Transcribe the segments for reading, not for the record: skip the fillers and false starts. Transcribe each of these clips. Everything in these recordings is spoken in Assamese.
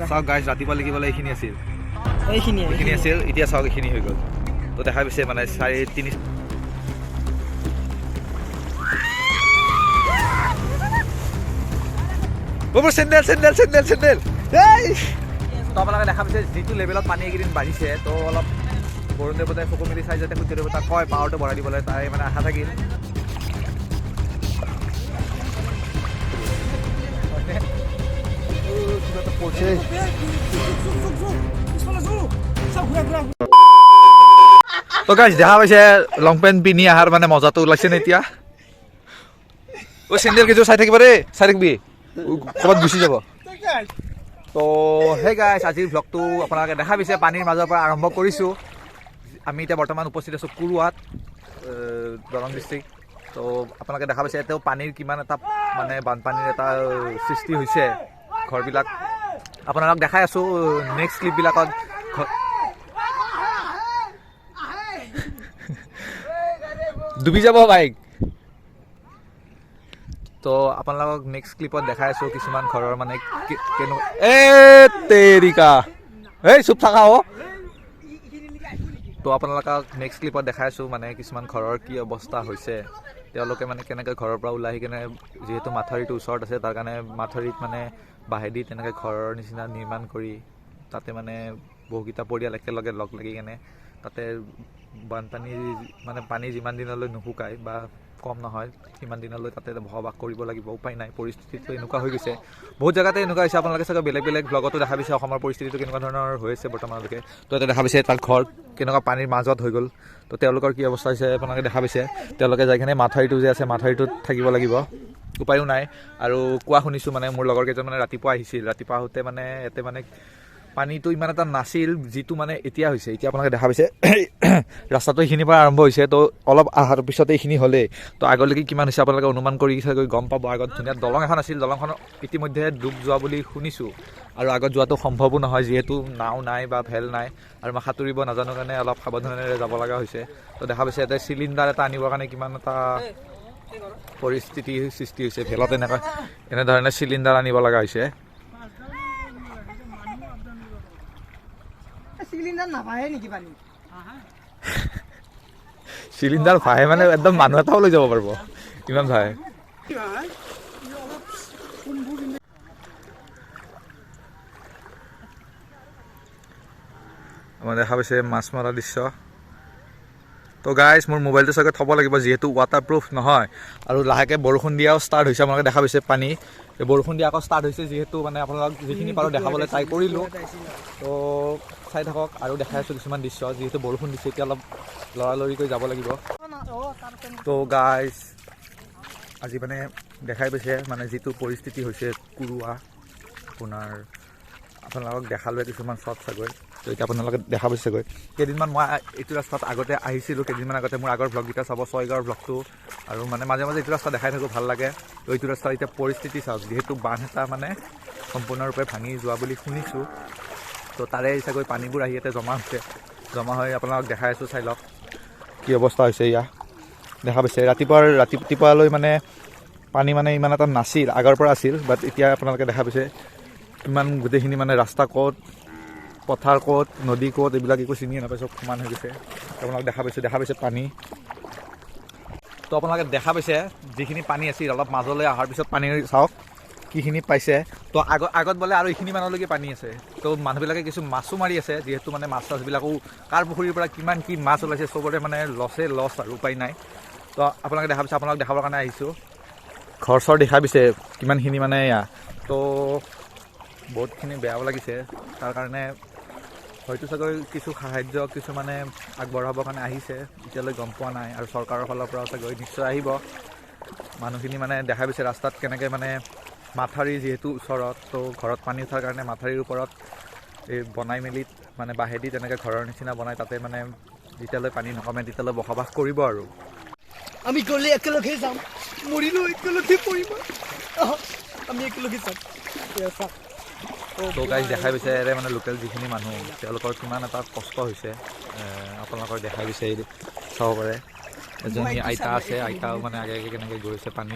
চাওক গাইজ ৰাতিপুৱা লিখিবলৈ এইখিনি আছিল এইখিনি আছিল এতিয়া চাওক এইখিনি হৈ গ'ল তো দেখা পাইছে মানে 3.5 চেণ্ডেল চেণ্ডেল চেণ্ডেল চেণ্ডেল তো আপোনালোকে দেখা পাইছে যিটো লেভেলত পানী এইকেইদিন বাঢ়িছে তো অলপ বৰুণ দেৱতাই চকু মেলি চাই যাতে সূৰ্য দেৱতাক কয় পাৱাৰটো বঢ়াই দিবলৈ তাই মানে আশা থাকিল তো গাইজ দেখা পাইছে লং পেণ্ট পিন্ধি অহাৰ মানে মজাটো ওলাইছে নে এতিয়া চেণ্ডেল কেইযোৰ চাই থাকিব দেই চাই থাকিবি ক'ৰবাত গুচি যাব তো সেই গাইজ আজিৰ ভ্লগটো আপোনালোকে দেখা পাইছে পানীৰ মাজৰ পৰা আৰম্ভ কৰিছোঁ আমি এতিয়া বৰ্তমান উপস্থিত আছোঁ কুৰুৱাত দৰং ডিষ্ট্ৰিক্ট তো আপোনালোকে দেখা পাইছে এতিয়াও পানীৰ কিমান এটা মানে বানপানীৰ এটা সৃষ্টি হৈছে ঘৰবিলাক আপোনালোক দেখাই আছোঁ নেক্সট ক্লিপবিলাকত ডুবি যাব বাইক তো আপোনালোকক নেক্সট ক্লিপত দেখাই আছোঁ কিছুমান ঘৰৰ মানে কেনেকুৱা তেৰিকা এই চুপ থাকা অ' তো আপোনালোকক নেক্সট ক্লিপত দেখাই আছোঁ মানে কিছুমান ঘৰৰ কি অৱস্থা হৈছে তেওঁলোকে মানে কেনেকৈ ঘৰৰ পৰা ওলাই আহি কেনে যিহেতু মাথাউৰিটো ওচৰত আছে তাৰ কাৰণে মাথাউৰিত মানে বাঁহেদি তেনেকৈ ঘৰৰ নিচিনা নিৰ্মাণ কৰি তাতে মানে বহুকেইটা পৰিয়াল একেলগে লগ লাগি কেনে তাতে বানপানী মানে পানী যিমান দিনলৈ নুশুকায় বা কম নহয় সিমান দিনলৈ তাতে বসবাস কৰিব লাগিব উপায় নাই পৰিস্থিতিটো এনেকুৱা হৈ গৈছে বহুত জেগাতে এনেকুৱা হৈছে আপোনালোকে চাগে বেলেগ বেলেগ ব্লগতো দেখা পাইছে অসমৰ পৰিস্থিতিটো কেনেকুৱা ধৰণৰ হৈ আছে বৰ্তমানলৈকে তো এতিয়া দেখা পাইছে তাৰ ঘৰ কেনেকুৱা পানীৰ মাজত হৈ গ'ল তো তেওঁলোকৰ কি অৱস্থা হৈছে আপোনালোকে দেখা পাইছে তেওঁলোকে যাই কিনে মাথাউৰিটো যে আছে মাথাউৰিটোত থাকিব লাগিব উপায়ো নাই আৰু কোৱা শুনিছোঁ মানে মোৰ লগৰ কেইজন মানে ৰাতিপুৱা আহিছিল ৰাতিপুৱা আহোঁতে মানে ইয়াতে মানে পানীটো ইমান এটা নাছিল যিটো মানে এতিয়া হৈছে এতিয়া আপোনালোকে দেখা পাইছে ৰাস্তাটো এইখিনিৰ পৰা আৰম্ভ হৈছে তো অলপ অহাৰ পিছতে এইখিনি হ'লেই তো আগলৈকে কিমান হৈছে আপোনালোকে অনুমান কৰি চাগৈ গম পাব আগত ধুনীয়া দলং এখন আছিল দলংখন ইতিমধ্যে ডুব যোৱা বুলি শুনিছোঁ আৰু আগত যোৱাটো সম্ভৱো নহয় যিহেতু নাও নাই বা ভেল নাই আৰু মই সাঁতুৰিব নাজানো কাৰণে অলপ সাৱধানেৰে যাব লগা হৈছে তো দেখা পাইছে ইয়াতে চিলিণ্ডাৰ এটা আনিবৰ কাৰণে কিমান এটা পৰিস্থিতিৰ সৃষ্টি হৈছে ভেলত এনেধৰণে চিলিণ্ডাৰ আনিব লগা হৈছে চিলিণ্ডাৰ ভাই মানে একদম মানুহ এটাও লৈ যাব পাৰিব ইমান ভাই আমাৰ দেখা পাইছে মাছ মৰা দৃশ্য তো গাইজ মোৰ মোবাইলটো চাগে থ'ব লাগিব যিহেতু ৱাটাৰপ্ৰুফ নহয় আৰু লাহেকৈ বৰষুণ দিয়াও ষ্টাৰ্ট হৈছে আপোনালোকে দেখা পাইছে পানী বৰষুণ দিয়া আকৌ ষ্টাৰ্ট হৈছে যিহেতু মানে আপোনালোক যিখিনি পাৰোঁ দেখাবলৈ ট্ৰাই কৰিলোঁ তো চাই থাকক আৰু দেখাই আছোঁ কিছুমান দৃশ্য যিহেতু বৰষুণ দিছে এতিয়া অলপ লৰালৰিকৈ যাব লাগিব তো গাইজ আজি মানে দেখাই পাইছে মানে যিটো পৰিস্থিতি হৈছে কুৰুৱা আপোনাৰ আপোনালোকক দেখালোৱে কিছুমান শ্বট চাগৈ তো এতিয়া আপোনালোকে দেখা পাইছেগৈ কেইদিনমান মই এইটো ৰাস্তাত আগতে আহিছিলোঁ কেইদিনমান আগতে মোৰ আগৰ ভ্লগকেইটা চাব ছয়গাঁৱৰ ভ্লগটো আৰু মানে মাজে মাজে এইটো ৰাস্তা দেখাই থাকোঁ ভাল লাগে তো এইটো ৰাস্তাৰ এতিয়া পৰিস্থিতি চাওক যিহেতু বান্ধ এটা মানে সম্পূৰ্ণৰূপে ভাঙি যোৱা বুলি শুনিছোঁ তো তাৰে চাগৈ পানীবোৰ আহি ইয়াতে জমা হৈছে জমা হৈ আপোনালোকক দেখাই আছোঁ চাই লওক কি অৱস্থা হৈছে এয়া দেখা পাইছে ৰাতিপুৱালৈ মানে পানী মানে ইমান এটা নাছিল আগৰ পৰা আছিল বাট এতিয়া আপোনালোকে দেখা পাইছে কিমান গোটেইখিনি মানে ৰাস্তা ক'ত পথাৰ ক'ত নদী ক'ত এইবিলাক একো চিনিয়ে নাপায় চব সমান হৈ গৈছে আপোনালোকে দেখা পাইছে পানী তো আপোনালোকে দেখা পাইছে যিখিনি পানী আছিল অলপ মাজলৈ অহাৰ পিছত পানী চাওক কিখিনি পাইছে তো আগত বোলে আৰু এইখিনি মানলৈকে পানী আছে তো মানুহবিলাকে কিছু মাছো মাৰি আছে যিহেতু মানে মাছ চাছবিলাকো কাৰ পুখুৰীৰ পৰা কিমান কি মাছ ওলাইছে চবৰে মানে লছ আৰু উপায় নাই তো আপোনালোকে দেখা পাইছে আপোনালোক দেখাবৰ কাৰণে আহিছোঁ ঘৰ চৰ দেখা পাইছে কিমানখিনি মানে এয়া তো বহুতখিনি বেয়াও লাগিছে তাৰ কাৰণে হয়তো চাগৈ কিছু সাহাৰ্য কিছু মানে আগবঢ়াবৰ কাৰণে আহিছে এতিয়ালৈ গম পোৱা নাই আৰু চৰকাৰৰ ফালৰ পৰাও চাগৈ নিশ্চয় আহিব মানুহখিনি মানে দেখা পাইছে ৰাস্তাত কেনেকৈ মানে মাথাউৰি যিহেতু ওচৰত তো ঘৰত পানী উঠাৰ কাৰণে মাথাউৰিৰ ওপৰত এই বনাই মেলি মানে বাঁহেদি তেনেকৈ ঘৰৰ নিচিনা বনাই তাতে মানে যেতিয়ালৈ পানী নকমে তেতিয়ালৈ বসবাস কৰিব আৰু আমি গ'লে একেলগে যাম মৰিলেও একেলগে পৰিম আমি একেলগে যাম তো গাইজ দেখাই পাইছে ইয়াৰে মানে লোকেল যিখিনি মানুহ তেওঁলোকৰ কিমান এটা কষ্ট হৈছে আপোনালোকৰ দেখাই পাইছে চাব পাৰে এজনী আইতা আছে, আইতাও মানে আগে আগে কেনেকৈ গৈছে পানী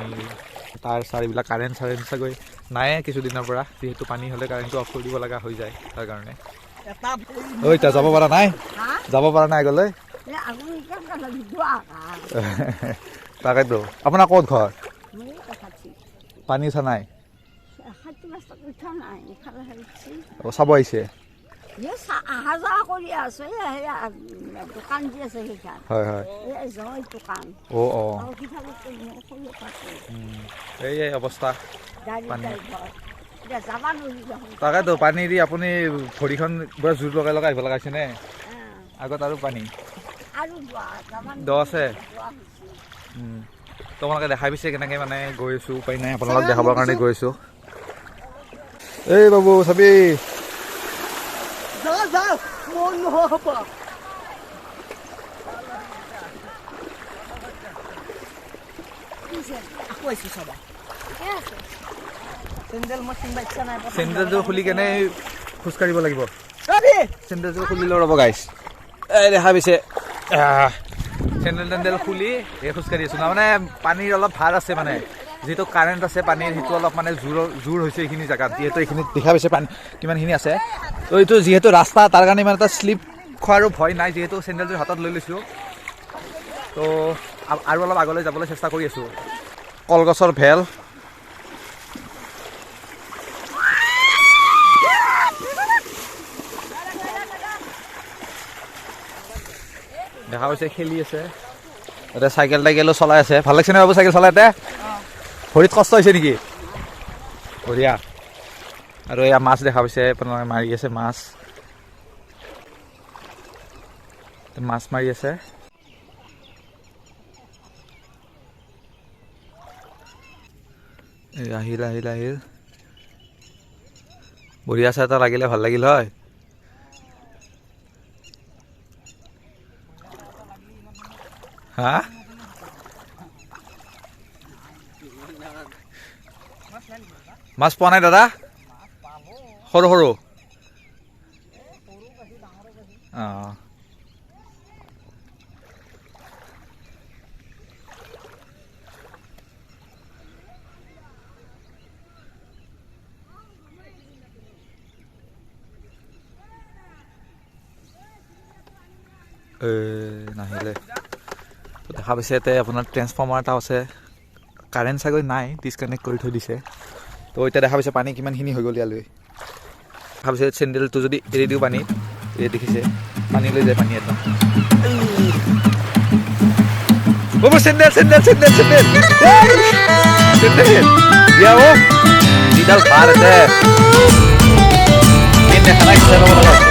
তাৰ চাৰিবিলাক কাৰেণ্ট চাগৈ নায়ে কিছুদিনৰ পৰা, যিহেতু পানী হ'লে কাৰেণ্টটো অফ কৰি দিব লগা হৈ যায় তাৰ কাৰণে। ঐ এতিয়া যাব পৰা নাই, যাব পৰা নাই আগলৈ। তাকেতো আপোনাৰ ক'ত ঘৰ? পানী উঠা নাই? চাব আহিছে? অহা যোৱা কৰি আছো, দোকান যি আছে সেইখন। হয় হয়। দোকান এই অৱস্থা পানী। যাবা নোৱাৰি। তাকেতো পানী দি আপুনি ভৰিখন পুৰা জোৰ লগাই লগাই আহিব লগাইছে নে? আগত আৰু পানী দ আছে। তোমালোকে দেখাই পিছে কেনেকৈ মানে গৈ আছোঁ, উপায় নাই আপোনালোকক দেখাবৰ কাৰণে গৈ আছোঁ। এই বাবু চাবি চেণ্ডেলযোৰ খুলি কেনে খোজকাঢ়িব লাগিব। চেণ্ডেলযোৰ খুলিলেও ৰ'ব গাইছ, এই দেখা পিছে চেণ্ডেল টেণ্ডেল খুলি এই খোজকাঢ়ি আছোঁ। মানে পানীৰ অলপ ভাৰ আছে, মানে যিহেতু কাৰেণ্ট আছে পানীৰ সেইটো অলপ মানে জোৰ হৈছে এইখিনি জেগাত, যিহেতু এইখিনি দেখা পাইছে পানী কিমানখিনি আছে। তো এইটো যিহেতু ৰাস্তা তাৰ কাৰণে ইমান এটা শ্লিপ খোৱাৰো ভয় নাই, যিহেতু চেণ্ডেলযোৰ হাতত লৈ লৈছোঁ। তো আৰু অলপ আগলৈ যাবলৈ চেষ্টা কৰি আছোঁ। কলগছৰ ভেল, দেখা পাইছে খেলি আছে এতিয়া, চাইকেল টাইকেলো চলাই আছে। ভাল লাগিছে নে বাবু চাইকেল চলাইতে? ভৰিত কষ্ট হৈছে নেকি? বঢ়িয়া। আৰু এয়া মাছ দেখা পাইছে আপোনালোকে, মাৰি আছে মাছ, মাছ মাৰি আছে। আহিল আহিল আহিল, বঢ়িয়া চাই এটা লাগিলে ভাল লাগিল হয়। হা মাছ পোৱা নাই দাদা? সৰু সৰু অঁ। নাহিলে। দেখা পাইছে ইয়াতে আপোনাৰ ট্ৰেন্সফৰ্মাৰ এটা আছে, কাৰেণ্ট চাগৈ নাই, ডিছকানেক্ট কৰি থৈ দিছে। তো এতিয়া দেখা পাইছে পানী কিমানখিনি হৈ গ'ল ইয়ালৈ। দেখা পাইছে চেণ্ডেলটো যদি এৰি দিওঁ পানীত, এই দেখিছে পানী লৈ যায় পানী এটা। Sandal sandal sandal sandal sandal দিয়া অ', যিডাল ভাৰ আছে দেখা নাই ল'ব লগা হৈছে।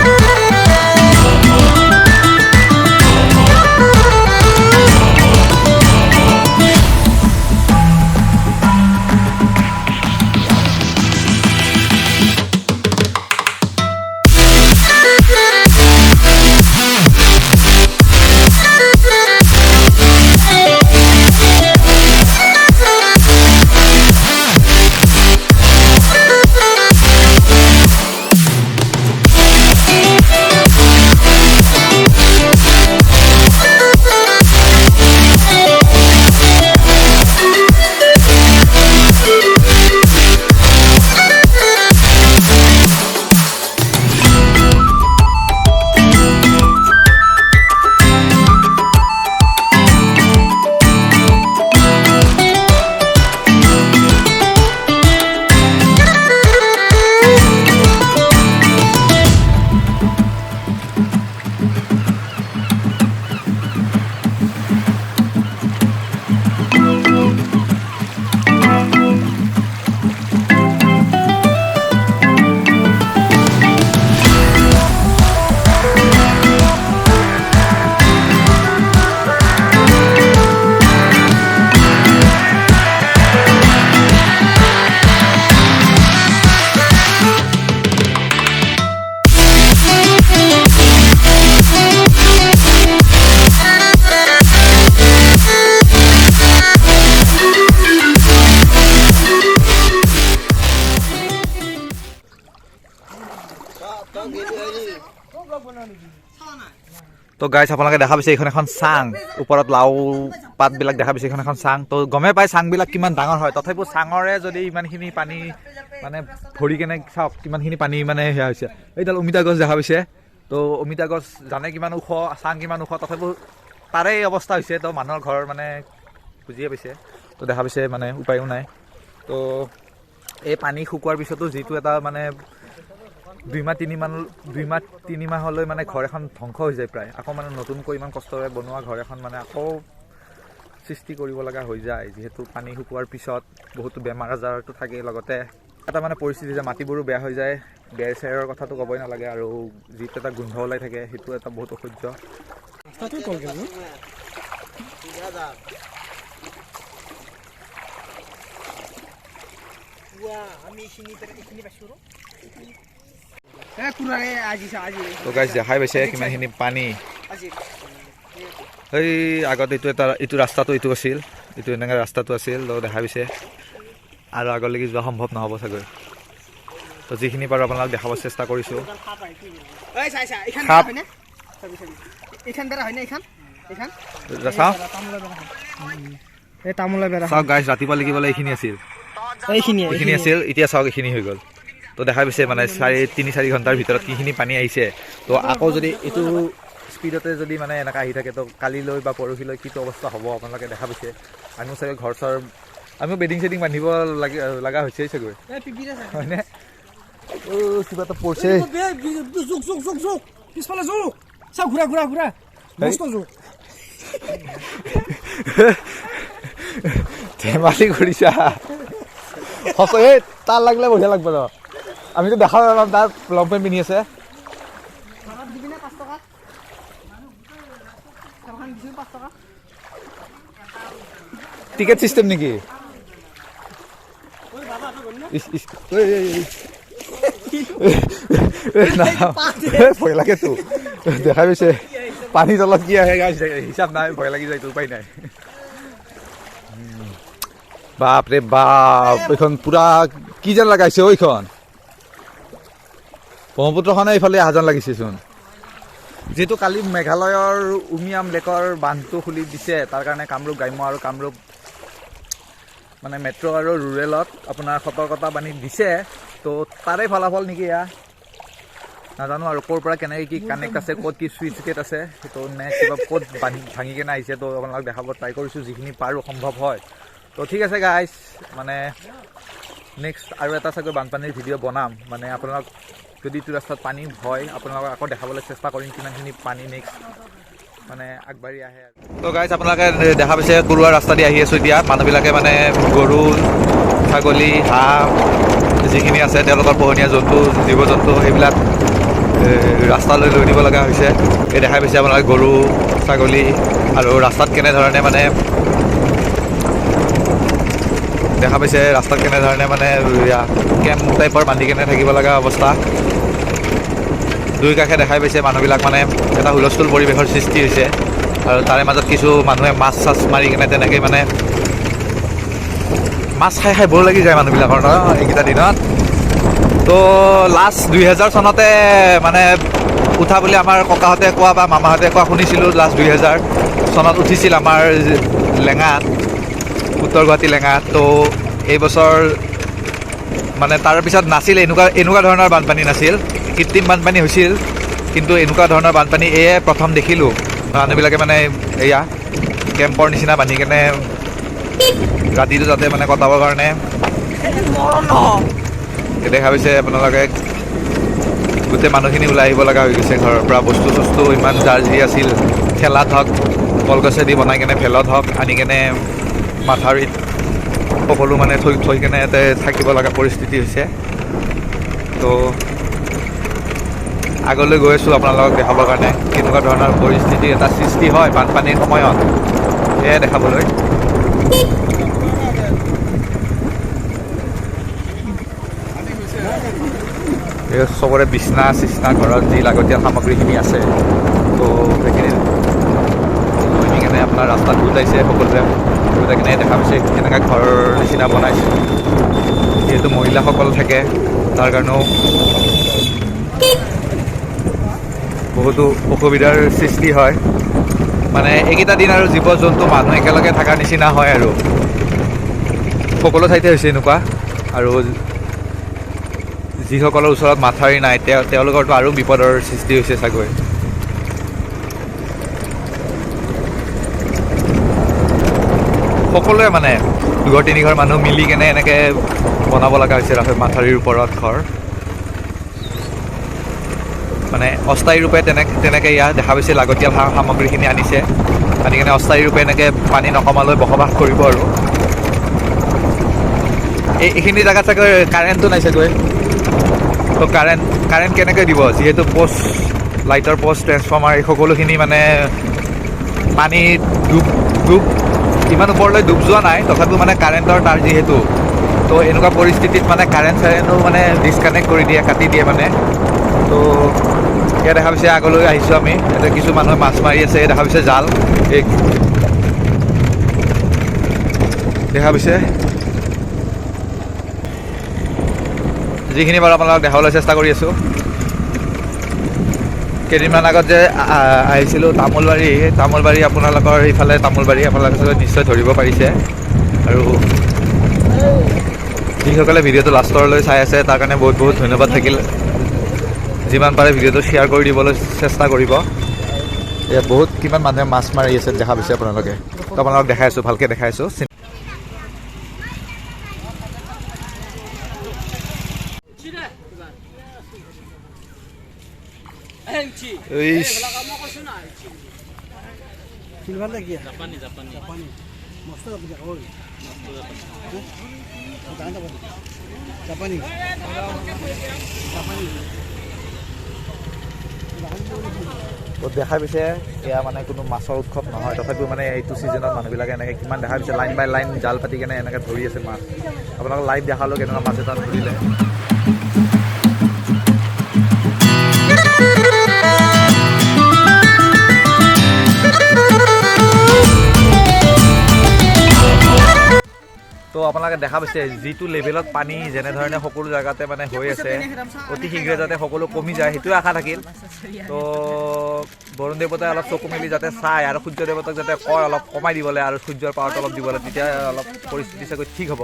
তো গাইছ আপোনালোকে দেখা পাইছে এইখন এখন চাং, ওপৰত লাও পাতবিলাক দেখা পাইছে, এইখন এখন চাং। তো গমে পাই চাংবিলাক কিমান ডাঙৰ হয়, তথাপিও চাঙৰে যদি ইমানখিনি পানী মানে ভৰি কেনে চাওক কিমানখিনি পানী মানে সেয়া হৈছে। এইডাল অমিতা গছ দেখা পাইছে, তো অমিতা গছ জানে কিমান ওখ, চাং কিমান ওখ, তথাপিও তাৰে এই অৱস্থা হৈছে। তো মানুহৰ ঘৰ মানে বুজিয়ে পাইছে, তো দেখা পাইছে মানে উপায়ো নাই। তো এই পানী শুকোৱাৰ পিছতো যিটো এটা মানে 2 মাহলৈ মানে ঘৰ এখন ধ্বংস হৈ যায় প্ৰায়, আকৌ মানে নতুনকৈ ইমান কষ্টৰে বনোৱা ঘৰ এখন মানে আকৌ সৃষ্টি কৰিব লগা হৈ যায়, যিহেতু পানী শুকোৱাৰ পিছত বহুতো বেমাৰ আজাৰটো থাকেই। লগতে এটা মানে পৰিস্থিতি যে মাটিবোৰো বেয়া হৈ যায়, বেৰ চেৰৰ কথাটো ক'বই নালাগে, আৰু যিটো এটা গোন্ধ ওলাই থাকে সেইটো এটা বহুত অসহ্য। তো গাইছ দেখাই পাইছে কিমানখিনি পানী। এই আগত এইটো ৰাস্তাটো এইটো আছিল, এইটো এনেকৈ ৰাস্তাটো আছিল, তো দেখা পাইছে। আৰু আগলৈকে যোৱা সম্ভৱ নহ'ব চাগৈ। তো যিখিনি পাৰোঁ আপোনালোক দেখাব চেষ্টা কৰিছোঁ। চাওক গাইছ, ৰাতিপুৱা লিখিবলৈ এইখিনি আছিল, এইখিনি আছিল, এতিয়া চাওক এইখিনি হৈ গ'ল। তো দেখা পাইছে মানে 3-4 ঘণ্টাৰ ভিতৰত কিখিনি পানী আহিছে। তো আকৌ যদি এইটো স্পীডতে যদি মানে এনেকৈ আহি থাকে, তো কালিলৈ বা পৰহিলৈ কিটো অৱস্থা হ'ব আপোনালোকে দেখা পাইছে। আমিও চাগে ঘৰ চৰ আমিও বেডিং চেডিং বান্ধিব লগা হৈছে চাগৈ, হয়নে? কিবা এটা পৰিছে, ধেমালি কৰিছা সঁচাই। তাৰ লাগিলে বঢ়িয়া লাগব ন, আমিতো দেখা নাপাম তাৰ লং পেণ্ট পিন্ধি আছে। টিকেট চিষ্টেম নেকি? ভয় লাগেতো, দেখা পাইছে পানী তলত কি আহে হিচাপ নাই, ভয় লাগি যায়, উপায় নাই। বাপৰে বাপ, এইখন পুৰা কি যেন লগাইছে এইখন, ব্ৰহ্মপুত্ৰখনে এইফালে অহা যেন লাগিছেচোন। যিহেতু কালি মেঘালয়ৰ উমিয়াম লেকৰ বান্ধটো খুলি দিছে, তাৰ কাৰণে কামৰূপ গ্ৰাম্য আৰু কামৰূপ মানে মেট্ৰ' আৰু ৰুৰেলত আপোনাৰ সতৰ্কতা বাণী দিছে। তো তাৰে ফলাফল নেকি এয়া, নাজানো আৰু ক'ৰ পৰা কেনেকৈ কি কানেক্ট আছে, ক'ত কি চুইচ গেট আছে, সেইটো নে কিবা ক'ত ভাঙি কেনে আহিছে। তো আপোনালোক দেখাব ট্ৰাই কৰিছোঁ যিখিনি পাৰোঁ সম্ভৱ হয়। তো ঠিক আছে গাইছ, মানে নেক্সট আৰু এটা চাগৈ বানপানীৰ ভিডিঅ' বনাম, মানে আপোনালোক যদি এইটো ৰাস্তাত পানী হয় আপোনালোকক আকৌ দেখাবলৈ চেষ্টা কৰিম কিমানখিনি পানী নেক্সট মানে আগবাঢ়ি আহে। তো গাইছ আপোনালোকে দেখা পাইছে কৰুৱা ৰাস্তা দি আহি আছোঁ এতিয়া। মানুহবিলাকে মানে গৰু ছাগলী হাঁহ যিখিনি আছে তেওঁলোকৰ পোহনীয়া জন্তু জীৱ জন্তু সেইবিলাক ৰাস্তালৈ লৈ দিব লগা হৈছে। এই দেখাই পাইছে আপোনালোকে গৰু ছাগলী, আৰু ৰাস্তাত কেনেধৰণে মানে দেখা পাইছে ৰাস্তাত কেনেধৰণে মানে কেম্প টাইপৰ বান্ধি কেনে থাকিব লগা অৱস্থা। দুই কাষে দেখাই পাইছে মানুহবিলাক মানে এটা হুলস্থুল পৰিৱেশৰ সৃষ্টি হৈছে, আৰু তাৰে মাজত কিছু মানুহে মাছ চাছ মাৰি কেনে তেনেকৈ মানে মাছ খাই বৰ লাগি যায় মানুহবিলাকৰ ন এইকেইটা দিনত। তো লাষ্ট 2000 চনতে মানে উঠা বুলি আমাৰ ককাহঁতে কোৱা বা মামাহঁতে কোৱা শুনিছিলোঁ। লাষ্ট 2000 চনত উঠিছিল আমাৰ লেঙাত, উত্তৰ গুৱাহাটী লেঙাত। তো এইবছৰ মানে তাৰপিছত নাছিল, এনেকুৱা ধৰণৰ বানপানী নাছিল, কৃত্ৰিম বানপানী হৈছিল, কিন্তু এনেকুৱা ধৰণৰ বানপানী এয়ে প্ৰথম দেখিলোঁ। মানুহবিলাকে মানে এয়া কেম্পৰ নিচিনা বান্ধি কেনে ৰাতিটো যাতে মানে কটাবৰ কাৰণে দেখা পাইছে আপোনালোকে গোটেই মানুহখিনি ওলাই আহিব লগা হৈ গৈছে ঘৰৰ পৰা। বস্তু চস্তু ইমান যাৰ যি আছিল, ঠেলাত হওক, কলগছেদি বনাই কেনে ভেলত হওক আনি কেনে মাথাউৰিত সকলো মানে থৈ কেনে ইয়াতে থাকিব লগা পৰিস্থিতি হৈছে। তো আগলৈ গৈ আছোঁ আপোনালোকক দেখাবৰ কাৰণে কেনেকুৱা ধৰণৰ পৰিস্থিতি এটা সৃষ্টি হয় বানপানীৰ সময়ত, সেয়াই দেখাবলৈ। এই চবৰে বিচনা চিচনা ঘৰত যি লাগতিয়াল সামগ্ৰীখিনি আছে, তো সেইখিনি লৈ কেনে আপোনাৰ ৰাস্তাত গোটাইছে সকলোৱে। গোটাই কিনে দেখা পাইছে কেনেকৈ ঘৰৰ নিচিনা বনাইছে, যিহেতু মহিলাসকল থাকে তাৰ কাৰণেও বহুতো অসুবিধাৰ সৃষ্টি হয় মানে এইকেইটা দিন আৰু জীৱ জন্তু মানুহ একেলগে থকাৰ নিচিনা হয় আৰু সকলো ঠাইতে হৈছে এনেকুৱা আৰু যিসকলৰ ওচৰত মাথাউৰি নাই তেওঁলোকৰতো আৰু বিপদৰ সৃষ্টি হৈছে চাগৈ সকলোৱে মানে দুঘৰ তিনিঘৰ মানুহ মিলি কেনে এনেকৈ বনাব লগা হৈছে মাথাউৰিৰ ওপৰত ঘৰ মানে অস্থায়ী ৰূপে তেনেকৈ ইয়াত দেখা পাইছে লাগতিয়াল সামগ্ৰীখিনি আনি কেনে অস্থায়ী ৰূপে এনেকৈ পানী নকমালৈ বসবাস কৰিব আৰু এইখিনি জেগাত চাগৈ কাৰেণ্টটো নাই চাগৈ তো কাৰেণ্ট কেনেকৈ দিব যিহেতু প'ষ্ট লাইটৰ প'ষ্ট ট্ৰেন্সফৰ্মাৰ এই সকলোখিনি মানে পানীত ডুব ইমান ওপৰলৈ ডুব যোৱা নাই তথাপিও মানে কাৰেণ্টৰ তাৰ যিহেতু তো এনেকুৱা পৰিস্থিতিত মানে কাৰেণ্টো মানে ডিছকানেক্ট কৰি দিয়ে কাটি দিয়ে মানে তো ইয়াত দেখা পাইছে আগলৈ আহিছোঁ আমি ইয়াতে কিছু মানুহে মাছ মাৰি আছে দেখা পাইছে জাল এই দেখা পাইছে যিখিনি বাৰু আপোনালোকক দেখাবলৈ চেষ্টা কৰি আছোঁ কেইদিনমান আগত যে আহিছিলোঁ তামোলবাৰী আপোনালোকৰ এইফালে তামোলবাৰী আপোনালোকে নিশ্চয় ধৰিব পাৰিছে আৰু যিসকলে ভিডিঅ'টো লাষ্টৰলৈ চাই আছে তাৰ কাৰণে বহুত বহুত ধন্যবাদ থাকিল যিমান পাৰে ভিডিঅ'টো শ্বেয়াৰ কৰি দিবলৈ চেষ্টা কৰিব ইয়াত বহুত কিমান মানুহে মাছ মাৰি আছে দেখা পাইছে আপোনালোকে তো আপোনালোকক দেখাই আছোঁ ভালকৈ দেখাই আছোঁ দেখা পাইছে এয়া মানে কোনো মাছৰ উৎসৱ নহয় তথাপিও মানে এইটো ছিজনত মানুহবিলাকে এনেকৈ কিমান দেখা পাইছে লাইন বাই লাইন জাল পাতি কেনে এনেকৈ ধৰি আছে মাছ আপোনালোকক লাইভ দেখালোঁ কেনেকুৱা মাছ এটা ধৰিলে তো আপোনালোকে দেখা পাইছে যিটো লেভেলত পানী যেনেধৰণে সকলো জেগাতে মানে হৈ আছে অতি শীঘ্ৰে যাতে সকলো কমি যায় সেইটোৱে আশা থাকিল তো বৰুণ দেৱতাই অলপ চকু মেলি যাতে চায় আৰু সূৰ্য দেৱতাক যাতে কয় অলপ কমাই দিবলৈ আৰু সূৰ্যৰ পাৱাৰটো অলপ দিবলৈ তেতিয়া অলপ পৰিস্থিতি চাগৈ ঠিক হ'ব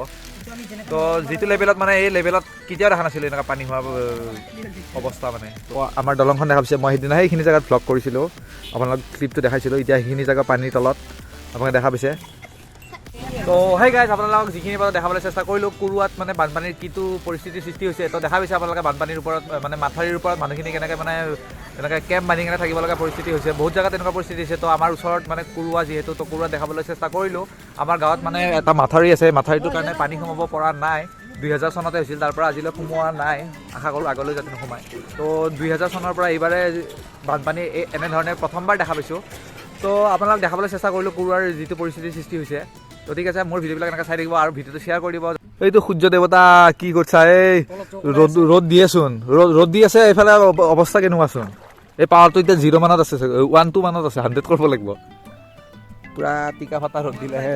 তো যিটো লেভেলত মানে এই লেভেলত কেতিয়াও দেখা নাছিলোঁ এনেকুৱা পানী হোৱা অৱস্থা মানে তো আমাৰ দলংখন দেখা পাইছে মই সেইদিনা সেইখিনি জেগাত ভ্লগ কৰিছিলোঁ আপোনালোক ক্লিপটো দেখাইছিলোঁ এতিয়া সেইখিনি জেগা পানীৰ তলত আপোনালোকে দেখা পাইছে তো সেই গাইজ আপোনালোকক যিখিনি বাৰু দেখাবলৈ চেষ্টা কৰিলোঁ কুৰুৱাত মানে বানপানীৰ কিটো পৰিস্থিতিৰ সৃষ্টি হৈছে তো দেখা পাইছে আপোনালোকে বানপানীৰ ওপৰত মানে মাথাউৰিৰ ওপৰত মানুহখিনি কেনেকৈ মানে এনেকৈ কেম্প বান্ধি কেনে থাকিব লগা পৰিস্থিতি হৈছে বহুত জেগাত এনেকুৱা পৰিস্থিতি হৈছে তো আমাৰ ওচৰত মানে কুৰুৱা যিহেতু তো কুৰুৱা দেখাবলৈ চেষ্টা কৰিলোঁ আমাৰ গাঁৱত মানে এটা মাথাউৰি আছে মাথাউৰিটোৰ কাৰণে পানী সোমাব পৰা নাই 2000 চনতে হৈছিল তাৰ পৰা আজিলৈ সোমোৱা নাই আশা কৰোঁ আগলৈ যাতে নোসোমায় তো 2000 চনৰ পৰা এইবাৰে বানপানী এনেধৰণে প্ৰথমবাৰ দেখা পাইছোঁ তো আপোনালোক দেখাবলৈ চেষ্টা কৰিলোঁ কুৰুৱাৰ যিটো পৰিস্থিতিৰ সৃষ্টি হৈছে তো ঠিক আছে মোৰ ভিডিঅ'বিলাক এনেকৈ চাই থাকিব আৰু ভিডিঅ'টো শ্বেয়াৰ কৰি দিব এইটো সূৰ্য দেৱতা কি কৰিছা এই ৰ'দ দিয়েচোন ৰ'দ দি আছে এইফালে অৱস্থা কেনেকুৱাচোন এই পাৱাৰটো এতিয়া 0 মানত আছে 1-2 মানত আছে 100 কৰিব লাগিব পূৰা টিকা ফটা ৰ'দ দিলেহে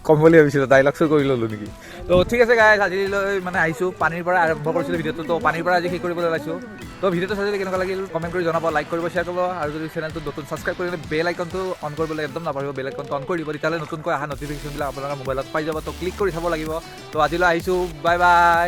কম বুলি ভাবিছিলোঁ ডাইলগছো কৰি ল'লোঁ নেকি তো ঠিক আছে গাইজ আজিলৈ মানে আহিছোঁ পানীৰ পৰা আৰম্ভ কৰিছিলোঁ ভিডিঅ'টো তো পানীৰ পৰা আজি শেষ কৰিবলৈ ওলাইছোঁ তো ভিডিঅ'টো চাই যদি কেনেকুৱা লাগিল কমেণ্ট কৰি জনাব লাইক কৰিব শ্বেয়াৰ কৰিব আৰু যদি চেনেলটো নতুন ছাবস্ক্ৰাইব কৰিলে বেল আইকনটো অন কৰিবলৈ একদম নাপাহৰিব বেল আইকনটো অন কৰি দিব তেতিয়াহ'লে নতুনকৈ অহা নটিফিকেশ্যনবিলাক আপোনালোকৰ মোবাইলত পাই যাব তো ক্লিক কৰি চাব লাগিব তো আজিলৈ আহিছোঁ বাই বাই